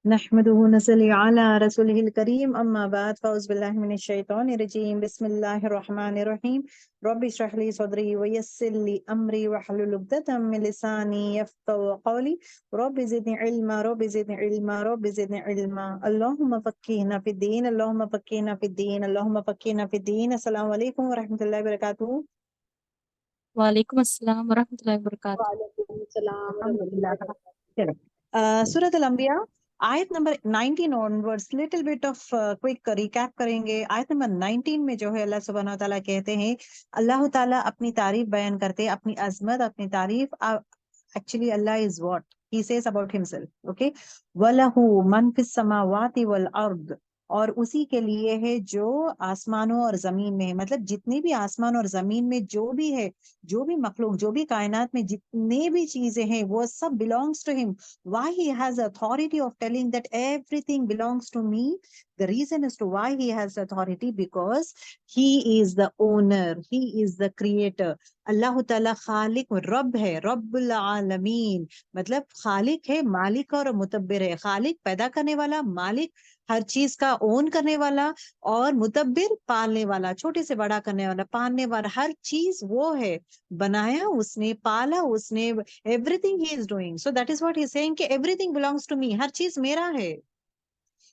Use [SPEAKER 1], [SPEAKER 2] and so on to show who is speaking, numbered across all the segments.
[SPEAKER 1] نحمده ونصلي على رسوله الكريم أما بعد فأعوذ بالله من الشيطان الرجيم بسم الله الرحمن الرحيم رب اشرح لي صدري ويسر لي أمري واحلل عقدة من لساني يفقهوا قولي رب زدني علما رب زدني علما رب زدني علما اللهم فقهنا في الدين اللهم فقهنا في الدين اللهم فقهنا في الدين السلام عليكم ورحمة الله وبركاته.
[SPEAKER 2] وعلیکم السلام ورحمۃ اللہ وبرکاتہ۔
[SPEAKER 3] وعلیکم السلام ورحمۃ اللہ
[SPEAKER 1] Alhamdulillah.
[SPEAKER 3] وبرکاتہ۔
[SPEAKER 1] چلو سورۃ الانبیاء آیت number 19 onwards little bit of quick recap کریں گے۔ آیت نمبر 19 میں جو ہے اللہ سبحانہ و تعالیٰ کہتے ہیں، اللہ تعالیٰ اپنی تعریف بیان کرتے، اپنی عظمت، اپنی تعریف۔ Actually Allah is what he says about himself okay وَلَهُ مَنْ فِي السَّمَاوَاتِ وَالْأَرْضِ، اور اسی کے لیے ہے جو آسمانوں اور زمین میں ہے، مطلب جتنی بھی آسمان اور زمین میں جو بھی ہے، جو بھی مخلوق، جو بھی کائنات میں جتنے بھی چیزیں ہیں، وہ سب belongs to him. Why he has authority of telling that everything belongs to me? The reason as to why he has authority, because he is the owner, he is the creator. اللہ تعالیٰ خالق رب ہے، رب العالمین، مطلب خالق ہے، مالک اور متبر ہے۔ خالق پیدا کرنے والا، مالک ہر چیز کا اون کرنے والا، اور متبر پالنے والا، چھوٹے سے بڑا کرنے والا، پالنے والا، ہر چیز وہ ہے، بنایا اس نے، پالا اس نے، everything he is doing. So that is what he saying کہ everything belongs to me, ہر چیز میرا ہے،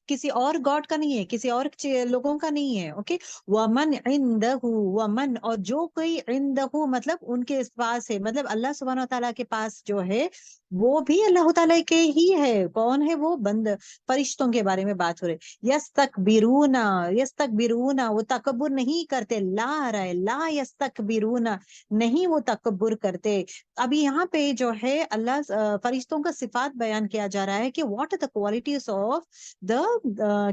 [SPEAKER 1] کسی اور گاڈ کا نہیں ہے، کسی اور لوگوں کا نہیں ہے۔ اوکے، ومن عندہ، ومن، اور جو کوئی عندہ مطلب ان کے پاس ہے، مطلب اللہ سبحانہ تعالیٰ کے پاس جو ہے وہ بھی اللہ تعالیٰ کے ہی ہے۔ کون ہے وہ؟ بند فرشتوں کے بارے میں بات ہو رہی۔ یستکبرون، یستکبرون، وہ تکبر نہیں کرتے، لا آ رہا ہے، لا یستکبرون، نہیں وہ تکبر کرتے۔ ابھی یہاں پہ جو ہے اللہ فرشتوں کا صفات بیان کیا جا رہا ہے کہ what are the qualities of the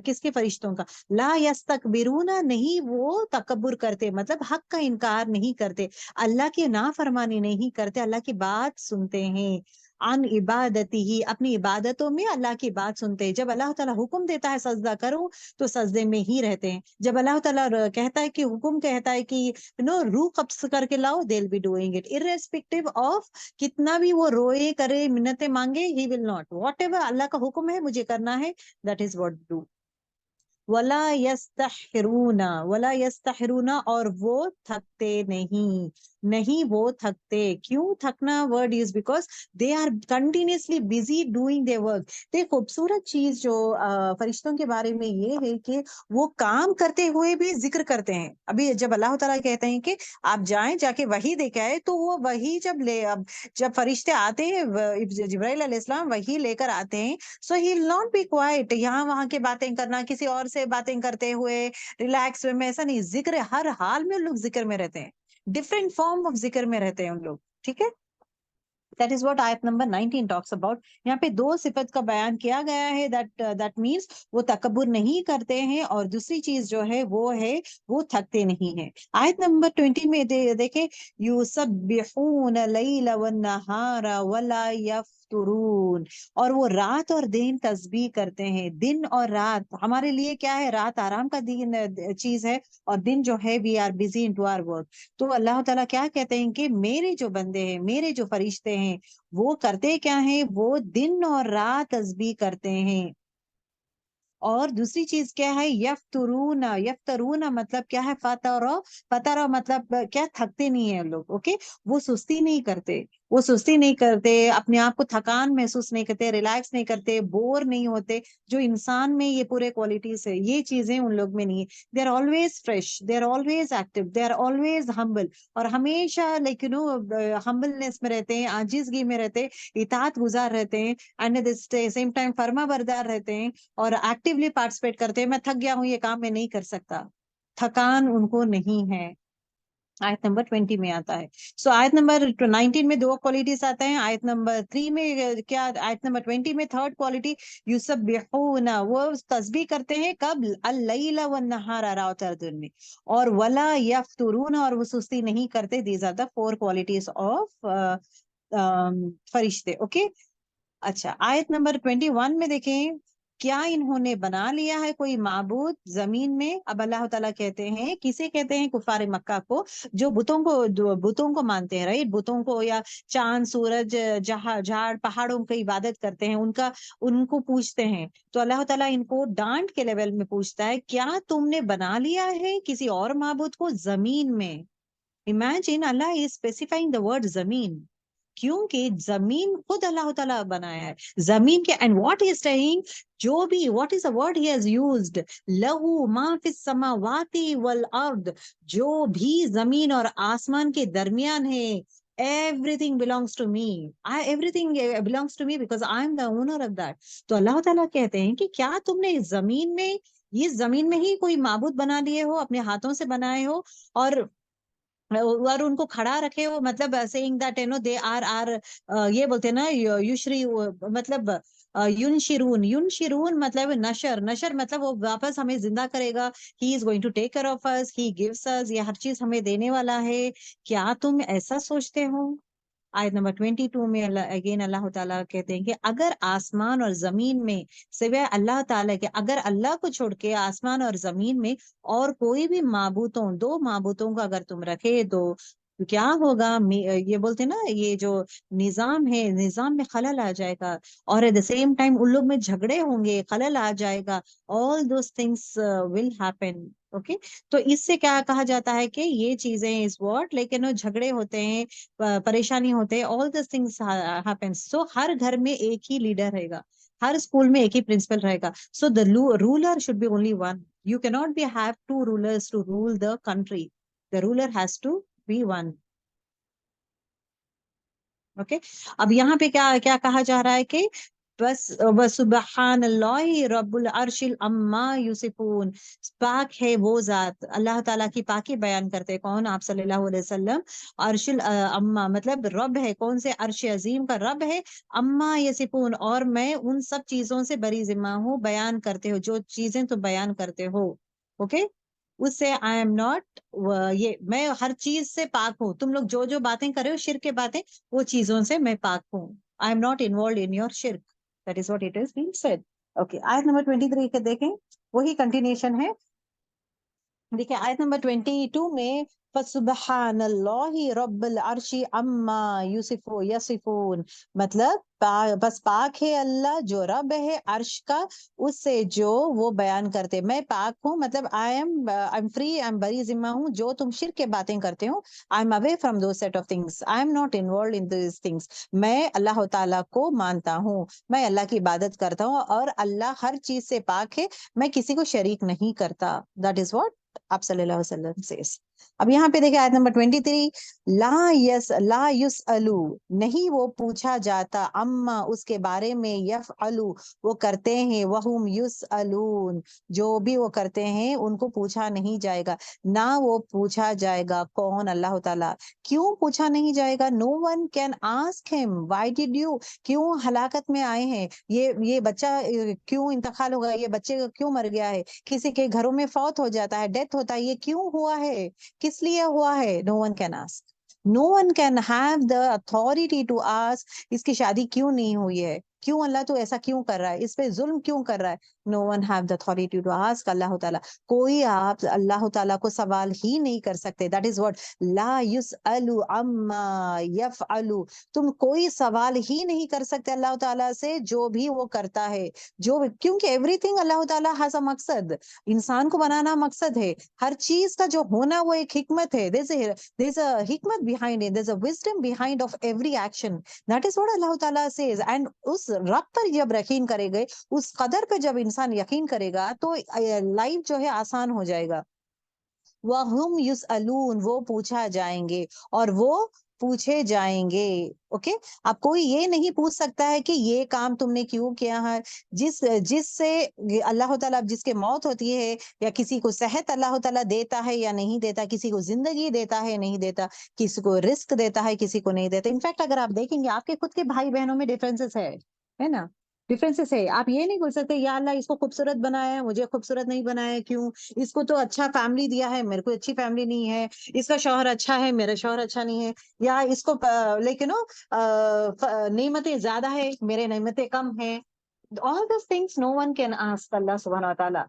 [SPEAKER 1] کس کے؟ فرشتوں کا۔ لا یستکبرون، نہیں وہ تکبر کرتے، مطلب حق کا انکار نہیں کرتے، اللہ کی نافرمانی نہیں کرتے، اللہ کی بات سنتے ہیں۔ عن عبادتی ہی، اپنی عبادتوں میں اللہ کی بات سنتے ہیں۔ جب اللہ تعالیٰ حکم دیتا ہے سجدہ کرو تو سجدے میں ہی رہتے ہیں۔ جب اللہ تعالیٰ کہتا ہے کہ حکم کہتا ہے کہ روح قبض کر کے لاؤ، they'll be doing it irrespective of کتنا بھی وہ روئے کرے، منتیں مانگے، he will not، whatever اللہ کا حکم ہے مجھے کرنا ہے، that is what do۔ ولا یستحرون، ولا یستحرون، اور وہ تھکتے نہیں، نہیں وہ تھکتے۔ کیوں تھکنا word is because they are continuously busy doing the work. تو خوبصورت چیز جو فرشتوں کے بارے میں یہ ہے کہ وہ کام کرتے ہوئے بھی ذکر کرتے ہیں۔ ابھی جب اللہ تعالیٰ کہتے ہیں کہ آپ جائیں، جا کے وحی دے کے آئے، تو وہ وحی جب فرشتے آتے ہیں، جبرائیل علیہ السلام وحی لے کر آتے ہیں، سو ہی ول ناٹ بی کوائٹ، یہاں وہاں کی باتیں کرنا، کسی اور سے باتیں کرتے ہوئے ریلیکس میں، ایسا نہیں۔ ذکر ہر حال میں لوگ ذکر میں رہتے ہیں، ڈفرینٹ فارم آف ذکر میں رہتے ہیں ان لوگ، ٹھیک ہے۔ That is what آیت نمبر 19 talks about۔ یہاں پہ دو صفت کا بیان کیا گیا ہے، that means وہ تکبر نہیں کرتے ہیں، اور دوسری چیز جو ہے وہ ہے وہ تھکتے نہیں ہیں۔ آیت نمبر 20 میں دیکھیں، یسبحون اللیل والنہار ولا یفترون، اور وہ رات اور دن تسبیح کرتے ہیں۔ دن اور رات ہمارے لیے کیا ہے؟ رات آرام کا دن چیز ہے، اور دن جو ہے we are busy into our work۔ تو اللہ تعالیٰ کیا کہتے ہیں کہ میرے جو بندے ہیں، میرے جو فرشتے ہیں، وہ کرتے کیا ہیں؟ وہ دن اور رات تسبیح کرتے ہیں۔ اور دوسری چیز کیا ہے؟ یفترون، یفترون مطلب کیا ہے؟ فترہ، فترہ مطلب کیا؟ تھکتے نہیں ہیں لوگ، اوکے، وہ سستی نہیں کرتے، وہ سستی نہیں کرتے، اپنے آپ کو تھکان محسوس نہیں کرتے، ریلیکس نہیں کرتے، بور نہیں ہوتے۔ جو انسان میں یہ پورے کوالٹیز ہے، یہ چیزیں ان لوگ میں نہیں ہے۔ They are always fresh, they are always active, they are always humble, اور ہمیشہ لائک ہمبلنس میں رہتے ہیں، عاجزگی میں رہتے ہیں، اطاعت گزار رہتے ہیں، and at the same time فرما بردار رہتے ہیں، اور ایکٹیولی پارٹیسپیٹ کرتے ہیں۔ میں تھک گیا ہوں، یہ کام میں نہیں کر سکتا، تھکان ان کو نہیں ہے۔ آیت نمبر 20 میں آتا ہے۔ سو آیت نمبر 19 میں دو کوالٹیز آتا ہے، آیت نمبر 3 میں کیا؟ آیت نمبر 20 میں تھرڈ کوالٹی، یسبحون، وہ تسبیح کرتے ہیں، کب؟ اللیل والنہار، رات اور دن میں، اور ولا یفترون، اور وہ سستی نہیں کرتے۔ These are the 4 qualities of فرشتے، اوکے۔ اچھا، آیت نمبر 21 میں دیکھیں، کیا انہوں نے بنا لیا ہے کوئی معبود زمین میں؟ اب اللہ تعالیٰ کہتے ہیں، کسے کہتے ہیں؟ کفار مکہ کو، جو بتوں کو مانتے ہیں، رائٹ، بتوں کو، یا چاند سورج جھاڑ پہاڑوں کی عبادت کرتے ہیں، ان کو پوچھتے ہیں. تو اللہ تعالیٰ ان کو ڈانٹ کے لیول میں پوچھتا ہے، کیا تم نے بنا لیا ہے کسی اور معبود کو زمین میں؟ Imagine Allah is specifying the word زمین، کیونکہ زمین خود اللہ تعالیٰ بنایا ہے. زمین کے and what he is saying، جو بھی what is the word he has used، لہو ما فی السماوات والارض، جو بھی زمین اور آسمان کے درمیان ہے، everything belongs to me. Everything belongs to me because I am the owner of that. تو اللہ تعالیٰ کہتے ہیں کہ کیا تم نے زمین میں، یہ زمین میں ہی کوئی معبود بنا لیے ہو، اپنے ہاتھوں سے بنائے ہو، اور ان کو کھڑا رکھے ہو، مطلب saying that they are یہ بولتے ہیں نا یشری، مطلب ینشرون مطلب نشر مطلب وہ واپس ہمیں زندہ کرے گا. he is going to take care of us, he gives us، یہ ہر چیز ہمیں دینے والا ہے. کیا تم ایسا سوچتے ہو؟ آیت نمبر 22 میں اگین اللہ تعالیٰ کہتے ہیں کہ اگر آسمان اور زمین میں سوائے اللہ تعالیٰ کے، اگر اللہ کو چھوڑ کے آسمان اور زمین میں اور کوئی بھی دو معبودوں کو اگر تم رکھے تو کیا ہوگا؟ یہ بولتے نا، یہ جو نظام ہے، نظام میں خلل آ جائے گا، اور ایٹ دا سیم ٹائم ان لوگ میں جھگڑے ہوں گے، خلل آ جائے گا. all those things will happen. Okay, تو اس سے کیا کہا جاتا ہے کہ یہ چیزیں اس واٹ، لیکن وہ جھگڑے ہوتے ہیں، پریشانی ہوتے ہیں، all these things happen. so ہر گھر میں ایک ہی لیڈر رہے گا، ہر اسکول میں ایک ہی پرنسپل رہے گا. so the ruler should be only one. you cannot have two rulers to rule the country. the ruler has to be one. Okay, اب یہاں پہ کیا کہا جا رہا ہے کہ بس وَسُبْحَانَ اللَّهِ رَبُّ الْعَرْشِ عَمَّا يُصِفُونَ، پاک ہے وہ ذات. اللہ تعالیٰ کی پاکی بیان کرتے کون؟ آپ صلی اللہ علیہ وسلم. عرش اما مطلب رب ہے، کون سے؟ عرش عظیم کا رب ہے. اما یصفون، اور میں ان سب چیزوں سے بری ذمہ ہوں، بیان کرتے ہو جو چیزیں تو بیان کرتے ہو. اوکے، اس سے آئی ایم ناٹ، یہ میں ہر چیز سے پاک ہوں. تم لوگ جو باتیں کر رہے ہو شرک کے باتیں، وہ چیزوں سے میں پاک ہوں. I am not involved in your شرک. That is what it is being said. Okay, آیت نمبر 23 کے دیکھیں، وہی کنٹینیوشن ہے. دیکھیں آیت نمبر 22 میں فَسُبْحَانَ اللَّهِ رَبِّ الْعَرْشِ عَمَّا يَصِفُونَ، مطلب بس پاک ہے اللہ جو رب ہے عرش کا، اس سے جو وہ بیان کرتے. میں پاک ہوں، مطلب I am free, I am بری ذمہ ہوں. جو تم شرک کے باتیں کرتے ہو، I am away from those set of things, I am not involved in those things. میں اللہ تعالیٰ کو مانتا ہوں، میں اللہ کی عبادت کرتا ہوں، اور اللہ ہر چیز سے پاک ہے، میں کسی کو شریک نہیں کرتا. دیٹ از واٹ آپ صلی اللہ علیہ وسلم says. اب یہاں پہ دیکھیں آیت نمبر 23، لا یسألو، نہیں وہ پوچھا جاتا، اما اس کے بارے میں، یفعلو وہ کرتے ہیں، وہم یسألون جو بھی وہ کرتے ہیں ان کو پوچھا نہیں جائے گا. نہ وہ پوچھا جائے گا. کون؟ اللہ تعالیٰ. کیوں پوچھا نہیں جائے گا؟ نو ون کین آسک ہم وائی ڈیڈ یو، کیوں ہلاکت میں آئے ہیں، یہ بچہ کیوں انتقال ہوگا، یہ بچے کیوں مر گیا ہے، کسی کے گھروں میں فوت ہو جاتا ہے، ڈیتھ ہوتا ہے، یہ کیوں ہوا ہے، کس لیے ہوا ہے؟ No one can ask. No one can have the authority to ask اس کی شادی کیوں نہیں ہوئی ہے، کیوں اللہ تو ایسا کیوں کر رہا ہے، اس پہ ظلم کیوں کر رہا ہے. No one have the authority to ask Allah تعالیٰ. کوئی آپ اللہ تعالیٰ کو سوال ہی نہیں کر سکتے. دیٹ از واٹ لا یسأل عما یفعل، تم کوئی سوال ہی نہیں کر سکتے اللہ تعالیٰ سے جو بھی وہ کرتا ہے. کیونکہ ایوری تھنگ اللہ تعالیٰ ہیز اے مقصد. انسان کو بنانا مقصد ہے، ہر چیز کا جو ہونا وہ ایک حکمت ہے. there's a حکمت behind it, there's a wisdom behind of every action. that is what اللہ تعالیٰ says. and اس رب پر جب یقین کرے گئے، اس قدر پہ جب انسان یقین کرے گا تو لائف جو ہے آسان ہو جائے گا. وَهُمْ يُسْأَلُونَ وہ پوچھا جائیں گے اور وہ پوچھے جائیں گے. اوکے، اب کوئی یہ نہیں پوچھ سکتا ہے کہ یہ کام تم نے کیوں کیا ہے. جس سے اللہ تعالیٰ جس کے موت ہوتی ہے، یا کسی کو صحت اللہ تعالیٰ دیتا ہے یا نہیں دیتا، کسی کو زندگی دیتا ہے نہیں دیتا، کسی کو رزق دیتا ہے کسی کو نہیں دیتا. انفیکٹ اگر آپ دیکھیں گے آپ کے خود کے بھائی بہنوں میں ڈفرینسز ہے نا، ڈفرینسز ہے. آپ یہ نہیں بول سکتے یا اللہ اس کو خوبصورت بنایا ہے مجھے خوبصورت نہیں بنایا ہے، کیوں؟ اس کو تو اچھا فیملی دیا ہے میرے کو اچھی فیملی نہیں ہے، اس کا شوہر اچھا ہے میرا شوہر اچھا نہیں ہے، یا اس کو لیکن نعمتیں زیادہ ہے میرے نعمتیں کم ہیں. all these things no one can ask Allah subhanahu wa ta'ala.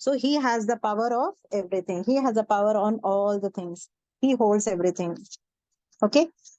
[SPEAKER 1] So he has the power of everything. He has the power on all the things. He holds everything. Okay?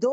[SPEAKER 1] 2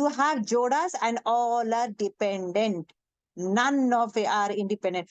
[SPEAKER 1] You have Jodas and all are dependent. None of it are independent.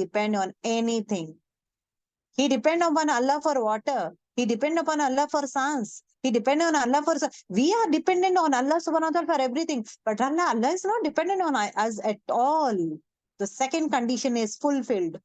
[SPEAKER 1] depend on anything. He depend upon Allah for water. He depend upon Allah for science. He depend on Allah for. We are dependent on Allah subhanahu wa ta'ala for everything. But Allah is not dependent on us at all. The second condition is fulfilled.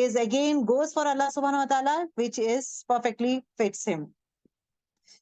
[SPEAKER 1] is again goes for Allah subhanahu wa ta'ala, which is perfectly fits him.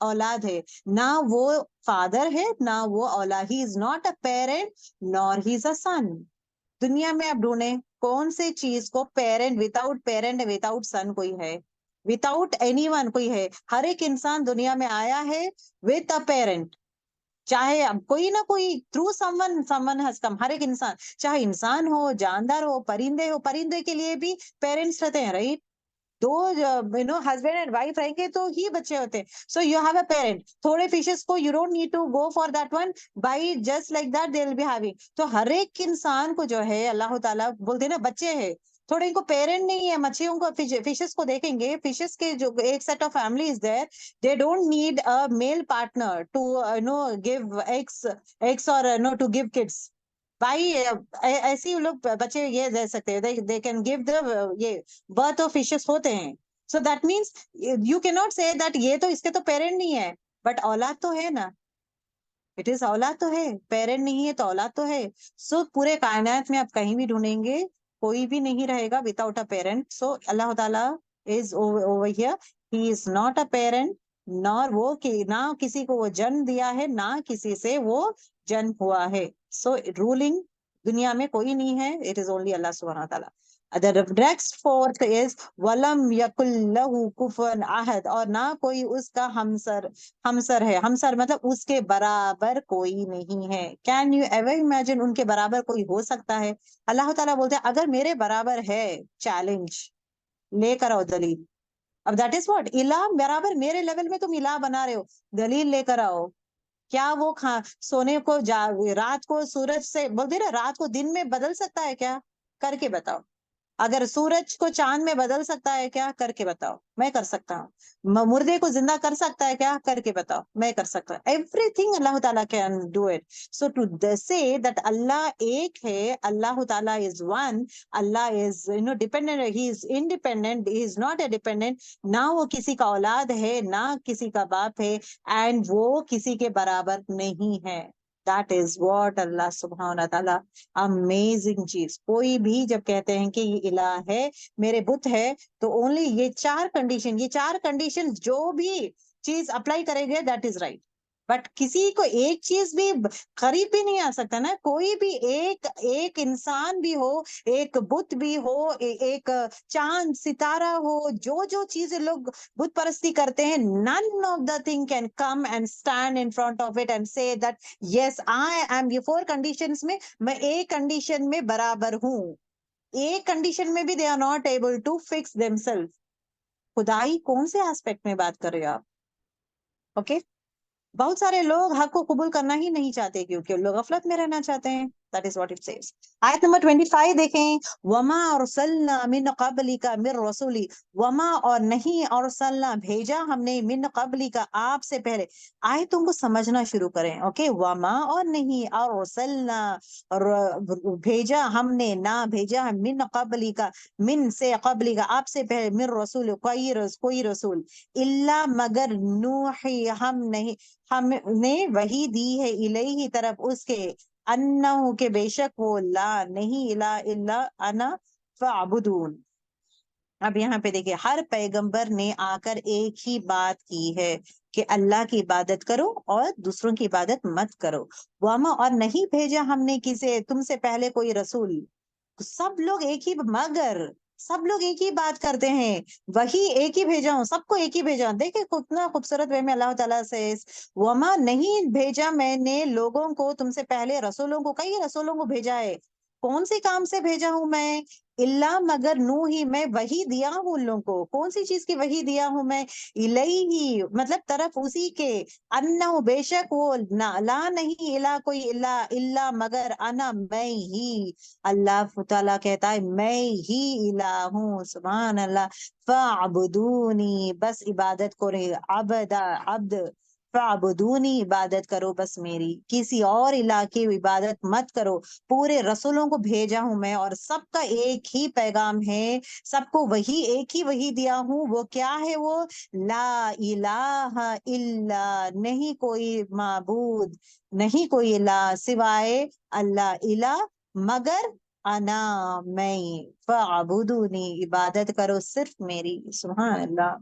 [SPEAKER 1] اولاد ہے، نہ وہ father ہے نہ وہ اولاد. ہی is not a parent نور ہی از اے سن. دنیا میں آپ ڈھونڈیں کون سے چیز کو پیرنٹ وداؤٹ سن کوئی ہے، وداؤٹ اینی ون کوئی ہے. ہر ایک انسان دنیا میں آیا ہے وتھ اے پیرنٹ، چاہے اب کوئی نہ کوئی through someone has come. ہر ایک انسان، چاہے انسان ہو، جاندار ہو، پرندے ہو، پرندے کے لیے بھی پیرنٹس رہتے ہیں، رائٹ؟ دو ہسبینڈ اینڈ وائف رہیں گے تو ہی بچے ہوتے ہیں. So you have a parent. تھوڑے فشز کو you don't need to go for that one, by just like that they will be having. تو ہر ایک انسان کو جو ہے اللہ تعالیٰ بولتے ہیں نا بچے ہیں، تھوڑے ان کو پیرنٹ نہیں ہے. مچھلیوں کو، فشز کو دیکھیں گے، فشز کے جو ایک set of family is there, they don't need a male partner to give eggs or to give kids. بھائی ایسے ہی لوگ بچے یہ دے سکتے ہیں، they can give the یہ برتھ آف فشز ہوتے ہیں. سو دیٹ مینس یو کی ناٹ سے دیٹ یہ تو اس کے تو پیرنٹ نہیں ہے، بٹ اولاد تو ہے نا. اٹ از اولاد تو ہے، پیرنٹ نہیں ہے تو اولاد تو ہے. سو پورے کائنات میں آپ کہیں بھی ڈھونڈیں گے کوئی بھی نہیں رہے گا without a parent. So Allah تعالیٰ is over here, he is not a parent, nor وہ نہ کسی کو وہ جنم دیا ہے نہ کسی سے وہ جنم ہوا ہے. سو رولنگ دنیا میں کوئی نہیں ہے، اٹ از اونلی اللہ سبحانہ تعالیٰ. The next fourth is وَلَمْ يَكُنْ لَهُ كُفُوًا أَحَدٌ، اور نہ کوئی اس کا ہمسر ہے. ہمسر مطلب اس کے برابر کوئی نہیں ہے. کین یو ایور امیجن ان کے برابر کوئی ہو سکتا ہے؟ اللہ تعالیٰ بولتے ہیں اگر میرے برابر ہے، چیلنج لے کر آؤ دلیل. اب دیٹ از واٹ الہ، برابر میرے لیول میں تم الہ بنا رہے ہو، دلیل لے کر آؤ. کیا وہ سونے کو رات کو سورج سے بولتے نا رات کو دن میں بدل سکتا ہے کیا؟ کر کے بتاؤ. اگر سورج کو چاند میں بدل سکتا ہے کیا؟ کر کے بتاؤ. میں کر سکتا ہوں. مردے کو زندہ کر سکتا ہے کیا؟ کر کے بتاؤ. میں کر سکتا ہوں. ایوری تھنگ اللہ تعالیٰ can do it. So to say that اللہ ایک ہے، اللہ تعالیٰ از ون، اللہ is dependent, he is independent, he is not a dependent. نہ وہ کسی کا اولاد ہے نہ کسی کا باپ ہے، اینڈ وہ کسی کے برابر نہیں ہے. That is what اللہ سبحانہ تعالیٰ امیزنگ چیز. کوئی بھی جب کہتے ہیں کہ یہ الہ ہے، میرے بت ہے، تو اونلی یہ چار کنڈیشن جو بھی چیز اپلائی کرے گے دیٹ از رائٹ. بٹ کسی کو ایک چیز بھی قریب بھی نہیں آ سکتا نا. کوئی بھی ایک انسان بھی ہو، ایک بت بھی ہو، ایک چاند ستارہ ہو، جو چیزیں لوگ بت پرستی کرتے ہیں، none of the thing can come and stand in front of it and say that yes I am. یہ 4 conditions میں ایک کنڈیشن میں برابر ہوں. ایک کنڈیشن میں بھی they are not able to fix themselves. خدائی کون سے ایسپیکٹ میں بات کر رہے ہو آپ؟ اوکے بہت سارے لوگ حق کو قبول کرنا ہی نہیں چاہتے کیونکہ لوگ غفلت میں رہنا چاہتے ہیں. That is what it says. آیت نمبر 25 دیکھیں. وَمَا أَرْسَلْنَا مِن قَبْلِكَ مِن رَسُولٍ، وَمَا اور نہیں أَرْسَلْنَا بھیجا ہم نے، من قبلِكَ آپ سے پہلے. آیتوں کو سمجھنا شروع کریں. اوکے وَمَا اور نہیں، أَرْسَلْنَا بھیجا ہم نے، نہ بھیجا ہم، من قبلِكَ من سے، قبلِكَ آپ سے پہلے، من رسول کوئی رسول، الا مگر نوحی ہم نے وحی دی ہے، الیہ طرف اس کے، انہو کہ بے شک وہ، لا نہیں، الہ الا انا فاعبدون. اب یہاں پہ دیکھیں ہر پیغمبر نے آ کر ایک ہی بات کی ہے کہ اللہ کی عبادت کرو اور دوسروں کی عبادت مت کرو. وما اور نہیں بھیجا ہم نے کسی تم سے پہلے کوئی رسول. سب لوگ ایک ہی، مگر سب لوگ ایک ہی بات کرتے ہیں، وہی ایک ہی بھیجا ہوں، سب کو ایک ہی بھیجا ہوں. دیکھیں کتنا خوبصورت وے میں اللہ تعالیٰ سے وما نہیں بھیجا میں نے لوگوں کو تم سے پہلے، رسولوں کو، کئی رسولوں کو بھیجا ہے. کون سے کام سے بھیجا ہوں میں؟ اللہ مگر نو ہی میں وحی دیا ہوں ان لوگوں کو. کون سی چیز کی وحی دیا ہوں میں؟ الیہ مطلب طرف اسی کے، انہ بے شک وہ، لا نہیں، الہ کوئی الا مگر انا میں ہی. اللہ تعالیٰ کہتا ہے میں ہی الہ ہوں. سبحان اللہ. فاعبدونی بس عبادت کرے، عبد فاعبدونی عبادت کرو بس میری، کسی اور الہ کی عبادت مت کرو. پورے رسولوں کو بھیجا ہوں میں اور سب کا ایک ہی پیغام ہے، سب کو وہی ایک ہی وہی دیا ہوں. وہ کیا ہے؟ وہ لا الہ الا، نہیں کوئی معبود، نہیں کوئی الہ سوائے اللہ، الہ مگر انا میں، فاعبدونی عبادت کرو صرف میری. سبحان اللہ.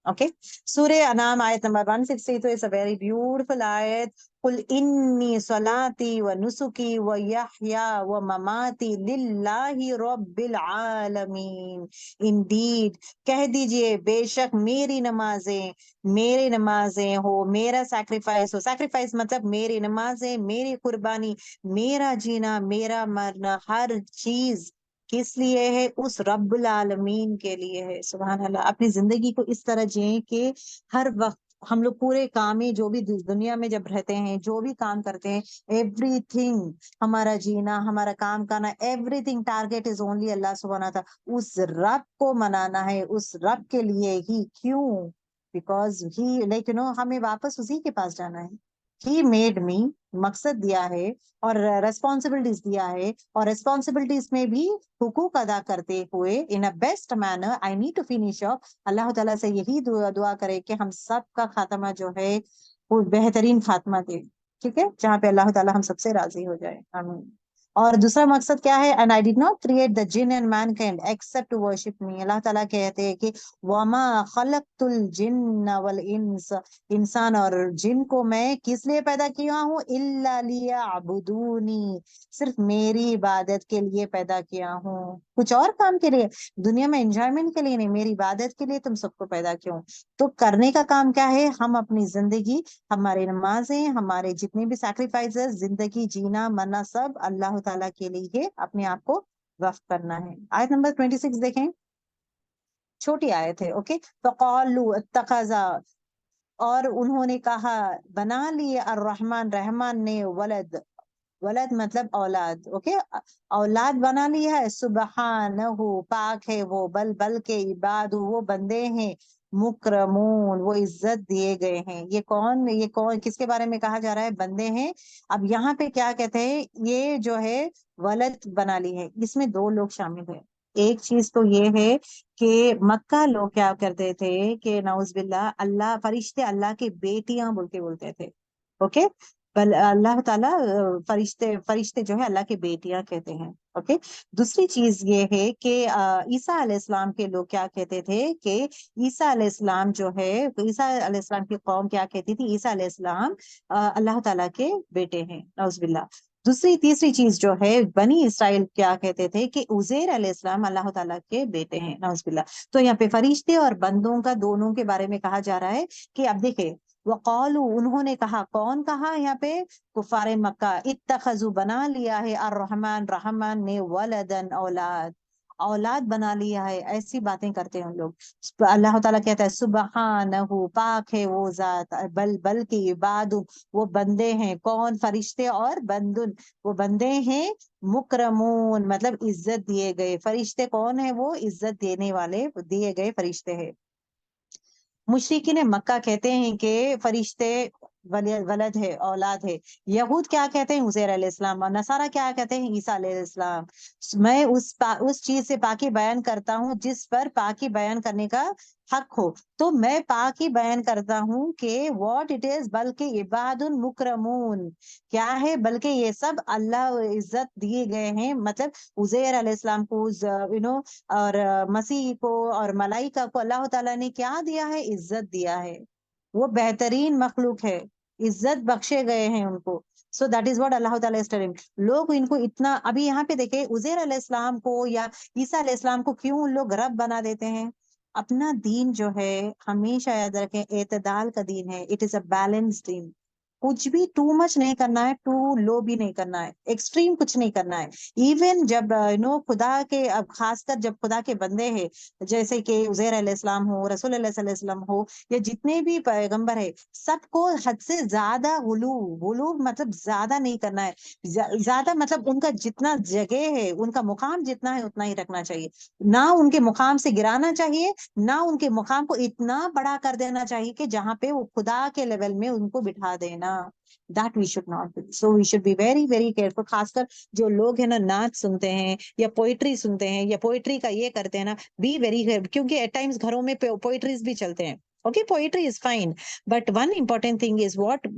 [SPEAKER 1] Okay, Surah Anam ayat number 162 is a very beautiful ayat. Qul inni salati wa nusuki wa yahya wa mamati lillahi rabbil alamin. Indeed, کہہ دیجئے بے شک میری نمازیں ہو، میرا سیکریفائس ہو. سیکریفائس مطلب میری نمازیں، میری قربانی، میرا جینا، میرا مرنا، ہر چیز کس لیے ہے؟ اس رب العالمین کے لیے ہے. سبحان اللہ. اپنی زندگی کو اس طرح جئیں کہ ہر وقت ہم لوگ پورے کام میں جو بھی دنیا میں جب رہتے ہیں، جو بھی کام کرتے ہیں، ایوری تھنگ، ہمارا جینا، ہمارا کام کرنا، everything target is only Allah سبحانہ تعالیٰ. اس رب کو منانا ہے، اس رب کے لیے ہی. کیوں؟ بیکاز ہی لائک ہمیں واپس اسی کے پاس جانا ہے. ہی میڈ می، مقصد دیا ہے اور ریسپانسبلٹیز دیا ہے، اور ریسپانسبلٹیز میں بھی حقوق ادا کرتے ہوئے in a best manner I need to finish up. Allah تعالیٰ سے یہی دعا کرے کہ ہم سب کا خاتمہ جو ہے وہ بہترین خاتمہ دے. ٹھیک ہے، جہاں پہ اللہ تعالیٰ ہم سب سے راضی ہو جائے. آمین. اور دوسرا مقصد کیا ہے؟ and I did not create the jinn and mankind except to worship me. اللہ تعالیٰ کہتے ہیں کہ وَمَا خَلَقْتُ الْجِنَّ وَالْإِنسَ، انسان اور جن کو میں کس لیے پیدا کیا ہوں؟ إِلَّا لِيَعْبُدُونِي، صرف میری عبادت کے لیے پیدا کیا ہوں، کچھ اور کام کے لیے دنیا میں انجوائمنٹ کے لیے نہیں، میری عبادت کے لیے تم سب کو پیدا کیوں. تو کرنے کا کام کیا ہے؟ ہم اپنی زندگی، ہماری نمازیں، ہمارے جتنے بھی سیکریفائسز، زندگی جینا مرنا سب اللہ تعالیٰ کے لیے اپنے آپ کو وقف کرنا ہے. آیت نمبر 26 دیکھیں، چھوٹی آیت ہے. اوکے، فَقَالُوا اتَّخَذَ، اور انہوں نے کہا، بنا لیے الرحمن، رحمان نے، ولد مطلب اولاد. اوکے، اولاد بنا لیا ہے. سبحانہ، پاک ہے وہ، بلکہ عباد، وہ بندے ہیں، مکرمون، وہ عزت دیے گئے ہیں. یہ کون کس کے بارے میں کہا جا رہا ہے؟ بندے ہیں. اب یہاں پہ کیا کہتے ہیں؟ یہ جو ہے ولد بنا لی ہے، اس میں دو لوگ شامل ہیں. ایک چیز تو یہ ہے کہ مکہ لوگ کیا کرتے تھے کہ نعوذ باللہ فرشتے اللہ کی بیٹیاں بولتے تھے. اوکے، اللہ تعالیٰ فرشتے جو ہے اللہ کی بیٹیاں کہتے ہیں. اوکے، دوسری چیز یہ ہے کہ عیسیٰ علیہ السلام کے لوگ کیا کہتے تھے کہ عیسیٰ علیہ السلام جو ہے، عیسیٰ علیہ السلام کی قوم کیا کہتی تھی؟ عیسیٰ علیہ السلام اللہ تعالیٰ کے بیٹے ہیں، نعوذ باللہ. تیسری چیز جو ہے، بنی اسرائیل کیا کہتے تھے کہ عزیر علیہ السلام اللہ تعالیٰ کے بیٹے ہیں، نعوذ باللہ. تو یہاں پہ فرشتے اور بندوں کا دونوں کے بارے میں کہا جا رہا ہے کہ اب دیکھیں، وقالو، انہوں نے کہا، کون کہا یہاں پہ؟ کفار مکہ. اتخذوا، بنا لیا ہے، الرحمن، رحمان نے، ولدن، اولاد بنا لیا ہے. ایسی باتیں کرتے ہیں ان لوگ. اللہ تعالیٰ کہتا ہے سبحانہ، پاک ہے وہ ذات، بلکہ عباد، وہ بندے ہیں. کون؟ فرشتے اور بندن، وہ بندے ہیں، مکرمون مطلب عزت دیے گئے. فرشتے کون ہیں؟ وہ عزت دینے والے دیے گئے فرشتے ہیں. مشرکین مکہ کہتے ہیں کہ فرشتے ولد ہے، اولاد ہے. یہود کیا کہتے ہیں؟ عزیر علیہ السلام. اور نصارہ کیا کہتے ہیں؟ عیسیٰ علیہ السلام. میں اس چیز سے پاکی بیان کرتا ہوں جس پر پاکی بیان کرنے کا حق ہو. تو میں پاکی بیان کرتا ہوں کہ واٹ اٹ از، بلکہ عباد مکرمون کیا ہے؟ بلکہ یہ سب اللہ عزت دیے گئے ہیں. مطلب عزیر علیہ السلام کو اور مسیح کو اور ملائکہ کو اللہ تعالیٰ نے کیا دیا ہے؟ عزت دیا ہے. وہ بہترین مخلوق ہے، عزت بخشے گئے ہیں ان کو. سو دیٹ از واٹ اللہ تعالیٰ از ٹیلنگ. لوگ ان کو اتنا، ابھی یہاں پہ دیکھیں، عزیر علیہ السلام کو یا عیسیٰ علیہ السلام کو کیوں لوگ رب بنا دیتے ہیں؟ اپنا دین جو ہے، ہمیشہ یاد رکھیں، اعتدال کا دین ہے. اٹ از اے بیلنس دین. کچھ بھی ٹو مچ نہیں کرنا ہے، ٹو لو بھی نہیں کرنا ہے، ایکسٹریم کچھ نہیں کرنا ہے. ایون جب خدا کے، اب خاص کر جب خدا کے بندے ہیں، جیسے کہ عزیر علیہ السلام ہو، رسول اللہ صلی اللہ علیہ وسلم ہو، یا جتنے بھی پیغمبر ہے، سب کو حد سے زیادہ غلو مطلب زیادہ نہیں کرنا ہے. زیادہ مطلب ان کا جتنا جگہ ہے، ان کا مقام جتنا ہے اتنا ہی رکھنا چاہیے. نہ ان کے مقام سے گرانا چاہیے، نہ ان کے مقام کو اتنا بڑا کر دینا چاہیے کہ جہاں پہ وہ خدا کے لیول میں ان کو بٹھا دینا. That we should not do. So we should be very very careful. خاص کر جو لوگ ہیں نا، نعت سنتے ہیں یا پوئٹری سنتے ہیں یا پوئٹری کا یہ کرتے ہیں نا، بی ویری، کیونکہ ایٹ ٹائمز گھروں میں پوئٹریز بھی چلتے ہیں. Okay, poetry is fine, but one important thing is what,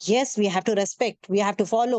[SPEAKER 1] Yes, we have to respect, we have to follow.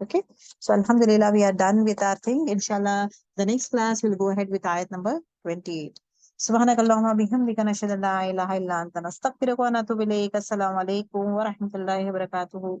[SPEAKER 1] Okay, so alhamdulillah we are done with our thing. Inshallah the next class will go ahead with ayat number 28. Subhanakallahumma bihamdika nashhadu an la ilaha illa anta nastaghfiruka wa natubu ilayk. Assalamu alaikum wa rahmatullahi wa barakatuh.